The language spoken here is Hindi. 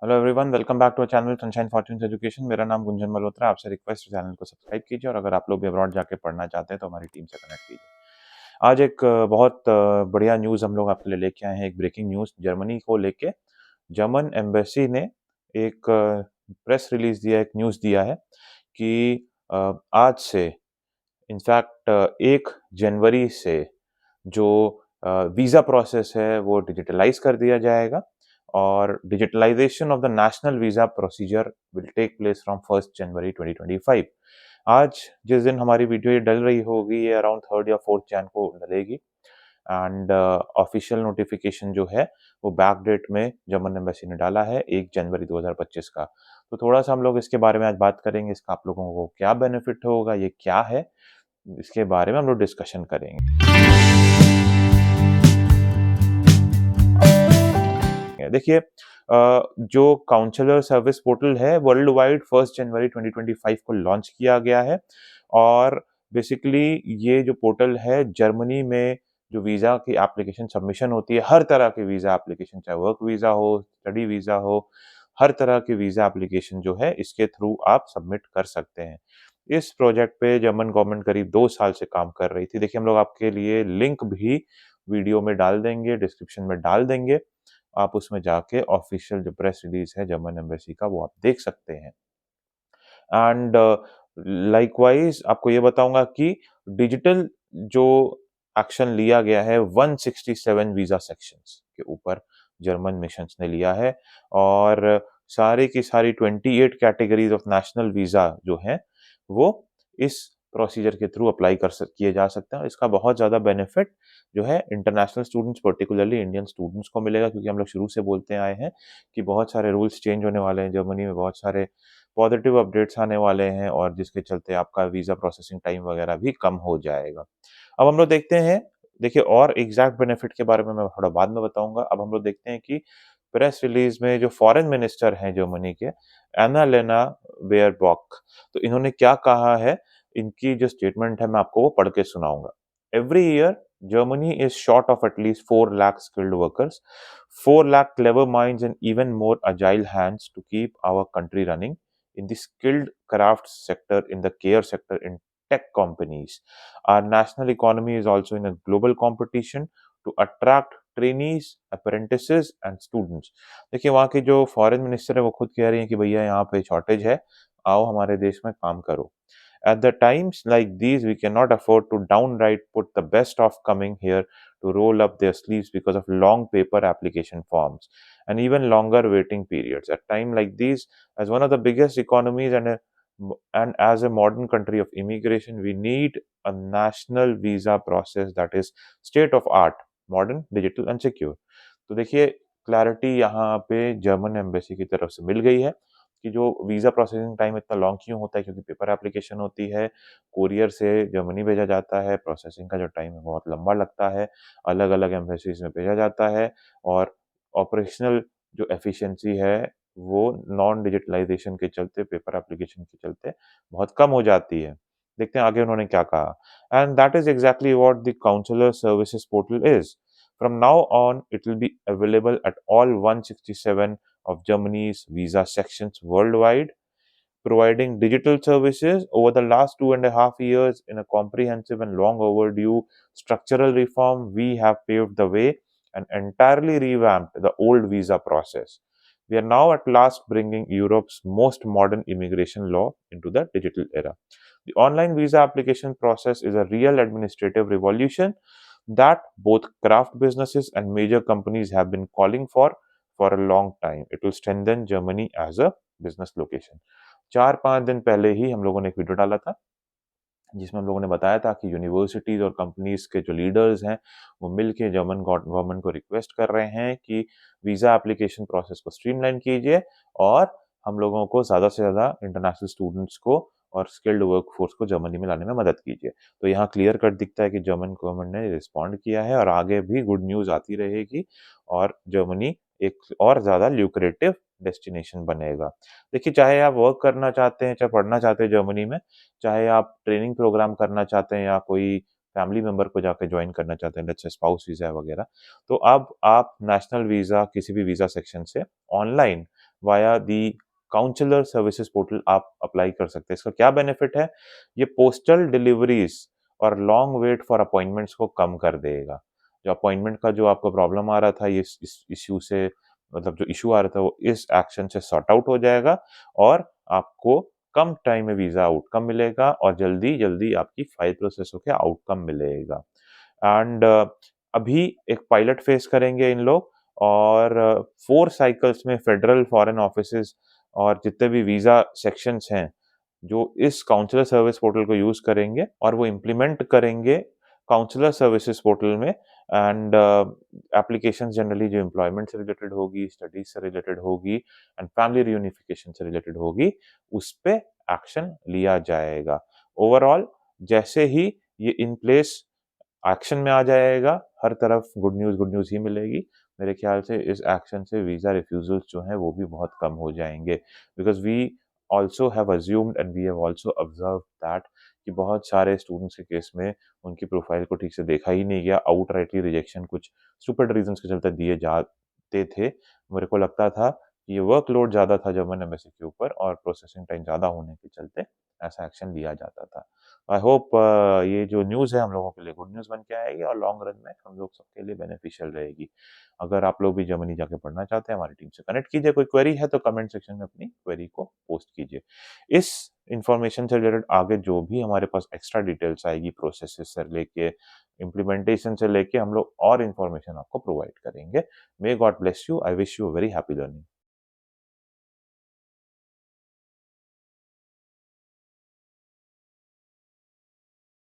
Hello everyone, welcome back to channel Sunshine Fortunes Education. मेरा नाम गुंजन मल्होत्रा। आपसे रिक्वेस्ट है चैनल को सब्सक्राइब कीजिए और अगर आप लोग भी अब्रॉड जाके पढ़ना चाहते हैं तो हमारी टीम से कनेक्ट कीजिए। आज एक बहुत बढ़िया न्यूज़ हम लोग आपके लिए लेके आए हैं। एक ब्रेकिंग न्यूज़ जर्मनी को लेके। जर्मन एम्बेसी ने एक प्रेस रिलीज दिया, एक न्यूज़ दिया है कि आज से इनफैक्ट 1 जनवरी से जो वीज़ा प्रोसेस है वो डिजिटलाइज कर दिया जाएगा और digitalisation of the national visa procedure will take place from 1 January 2025। आज जिस दिन हमारी वीडियो ये डल रही होगी ये अराउंड 3rd या 4th जैन को डलेगी एंड ऑफिशियल नोटिफिकेशन जो है वो बैक डेट में जर्मन एम्बेसी ने डाला है 1 जनवरी 2025 का। तो थोड़ा सा हम लोग इसके बारे में आज बात करेंगे, इसका आप लोगों को क्या बेनिफिट होगा, ये क्या है, इसके बारे में हम लोग डिस्कशन करेंगे। देखिए जो काउंसलर सर्विस पोर्टल है वर्ल्ड वाइड 1 जनवरी 2025 को लॉन्च किया गया है और बेसिकली ये जो पोर्टल है जर्मनी में जो वीज़ा की एप्लीकेशन सबमिशन होती है, हर तरह की वीज़ा एप्लीकेशन, चाहे वर्क वीज़ा हो, स्टडी वीज़ा हो, हर तरह की वीज़ा एप्लीकेशन जो है इसके थ्रू आप सबमिट कर सकते हैं। इस प्रोजेक्ट पे जर्मन गवर्नमेंट करीब 2 साल से काम कर रही थी। देखिए हम लोग आपके लिए लिंक भी वीडियो में डाल देंगे, डिस्क्रिप्शन में डाल देंगे। आप उसमें जाके ऑफिशियल जो प्रेस रिलीज है जर्मन एम्बेसी का वो आप देख सकते हैं। एंड लाइकवाइज आपको ये बताऊंगा कि डिजिटल जो एक्शन लिया गया है 167 वीजा सेक्शंस के ऊपर जर्मन मिशंस ने लिया है और सारी की सारी 28 कैटेगरीज ऑफ नेशनल वीजा जो है वो इस प्रोसीजर के थ्रू अप्लाई किए जा सकते हैं। इसका बहुत ज़्यादा बेनिफिट जो है international students particularly Indian students को मिलेगा, क्योंकि हम लोग शुरू से बोलते आए हैं कि बहुत सारे रूल्स चेंज होने वाले हैं जर्मनी में, बहुत सारे पॉजिटिव अपडेट्स आने वाले हैं और जिसके चलते आपका वीज़ा प्रोसेसिंग टाइम वगैरह भी कम हो जाएगा। अब हम लोग देखते हैं, देखिए और एग्जैक्ट बेनिफिट के बारे में मैं थोड़ा बाद में बताऊंगा। अब हम लोग देखते हैं कि प्रेस रिलीज में जो फॉरेन मिनिस्टर हैं जर्मनी के, एनालेना बेयरबॉक, तो इन्होंने क्या कहा है, इनकी जो स्टेटमेंट है मैं आपको वो पढ़ के सुनाऊंगा। Every year Germany is short of at least 4 lakh skilled workers, 4 lakh clever minds, and even more agile hands to keep our country running in the skilled crafts sector, in the care sector, in tech companies. Our national economy is also in a global competition to attract trainees, apprentices and students. देखिए वहाँ की जो फॉरेन मिनिस्टर है वो खुद कह रही हैं कि भैया यहाँ पे शॉर्टेज है, आओ हमारे देश में काम करो। At the times like these, we cannot afford to downright put the best of coming here to roll up their sleeves because of long paper application forms and even longer waiting periods. At time like these, as one of the biggest economies and as a modern country of immigration, we need a national visa process that is state of art, modern, digital and secure. तो देखिए क्लैरिटी यहाँ पे जर्मन एम्बेसी की तरफ से मिल गई है कि जो वीज़ा प्रोसेसिंग टाइम इतना लॉन्ग क्यों होता है, क्योंकि पेपर एप्लीकेशन होती है, कोरियर से जर्मनी भेजा जाता है, प्रोसेसिंग का जो टाइम है बहुत लंबा लगता है, अलग-अलग एम्बेसीज में भेजा जाता है और ऑपरेशनल जो एफिशिएंसी है वो नॉन डिजिटलाइजेशन के चलते, पेपर एप्लीकेशन के चलते बहुत कम हो जाती है। देखते हैं आगे उन्होंने क्या कहा। And that is exactly what the counsellor services portal is. From now on, it will be available at all 167 of Germany's visa sections worldwide, providing digital services. Over the last 2.5 years, in a comprehensive and long overdue structural reform, we have paved the way and entirely revamped the old visa process. We are now at last bringing Europe's most modern immigration law into the digital era. The online visa application process is a real administrative revolution that both craft businesses and major companies have been calling for a long time. It will strengthen Germany as a business location. 4-5 दिन पहले ही हम लोगों ने एक वीडियो डाला था जिसमें हम लोगों ने बताया था कि यूनिवर्सिटीज़ और कंपनीज़ के जो लीडर्स हैं, वो मिल के जर्मन गवर्नमेंट को रिक्वेस्ट कर रहे हैं कि वीज़ा एप्लीकेशन प्रोसेस को स्ट्रीमलाइन कीजिए और हम लोगों को ज़्यादा से ज़्यादा इंटरनेशनल स्टूडेंट्स को और स्किल्ड वर्कफोर्स को जर्मनी में लाने में मदद कीजिए। तो यहाँ क्लियर कट दिखता है कि जर्मन गवर्नमेंट ने रिस्पॉन्ड किया है और आगे भी गुड न्यूज़ आती रहेगी और जर्मनी एक और ज़्यादा ल्यूक्रेटिव डेस्टिनेशन बनेगा। देखिए, चाहे आप वर्क करना चाहते हैं, चाहे पढ़ना चाहते हैं जर्मनी में, चाहे आप ट्रेनिंग प्रोग्राम करना चाहते हैं या कोई फैमिली मेंबर को जाके ज्वाइन करना चाहते हैं, लेट्स से स्पाउस वीज़ा वगैरह, तो अब आप नेशनल वीज़ा किसी भी वीज़ा सेक्शन से ऑनलाइन वाया दी काउंसलर सर्विसेज पोर्टल आप अप्लाई कर सकते हैं। इसका क्या बेनिफिट है? ये पोस्टल डिलीवरीज़ और लॉन्ग वेट फॉर अपॉइंटमेंट्स को कम कर देगा। जो अपॉइंटमेंट का जो आपको प्रॉब्लम आ रहा था, ये इस इश्यू से मतलब जो इश्यू आ रहा था, वो इस एक्शन से सॉर्ट आउट हो जाएगा और आपको कम टाइम में वीज़ा आउटकम मिलेगा और जल्दी-जल्दी आपकी फाइल प्रोसेस होके आउटकम मिलेगा। एंड अभी एक पायलट फेज़ करेंगे इन लोग और 4 साइकल्स में फेडरल फॉरेन ऑफिसेज़ और जितने भी वीज़ा सेक्शंस हैं, जो इस काउंसलर सर्विस पोर्टल को यूज़ करेंगे और वो इम्प्लीमेंट करेंगे काउंसलर सर्विसेज पोर्टल में एंड एप्लीकेशंस जनरली जो एम्प्लॉयमेंट से रिलेटेड होगी, स्टडीज़ से रिलेटेड होगी एंड फैमिली रियूनिफिकेशन से रिलेटेड होगी, उस पे एक्शन लिया जाएगा। ओवरऑल जैसे ही ये इन प्लेस एक्शन में आ जाएगा, हर तरफ गुड न्यूज़ ही मिलेगी। मेरे ख़्याल से इस एक्शन से वीज़ा रिफ्यूज़ल्स जो हैं वो भी बहुत कम हो जाएँगे। Because we also have assumed and we have also observed that कि बहुत सारे स्टूडेंट्स के केस में उनकी प्रोफ़ाइल को ठीक से देखा ही नहीं गया, आउटराइटली रिजेक्शन कुछ स्टूपिड रीज़न्स के चलते दिए जाते थे। मेरे को लगता था कि ये वर्कलोड ज़्यादा था जर्मन एम्बेसी के ऊपर और प्रोसेसिंग टाइम ज़्यादा होने के चलते ऐसा एक्शन लिया जाता था। आई होप ये जो न्यूज़ है हम लोगों के लिए गुड न्यूज़ बन के आएगी और लॉन्ग रन में हम लोग सबके लिए बेनिफिशियल रहेगी। अगर आप लोग भी जर्मनी जाके पढ़ना चाहते हैं, हमारी टीम से कनेक्ट कीजिए, कोई क्वेरी है तो कमेंट सेक्शन में अपनी क्वेरी को पोस्ट कीजिए। इस इन्फॉर्मेशन से रिलेटेड आगे जो भी हमारे पास एक्स्ट्रा डिटेल्स आएगी प्रोसेसेस से लेके, इम्प्लीमेंटेशन से लेके हम लोग और इन्फॉर्मेशन आपको प्रोवाइड करेंगे। May God bless you, I wish you a very happy learning.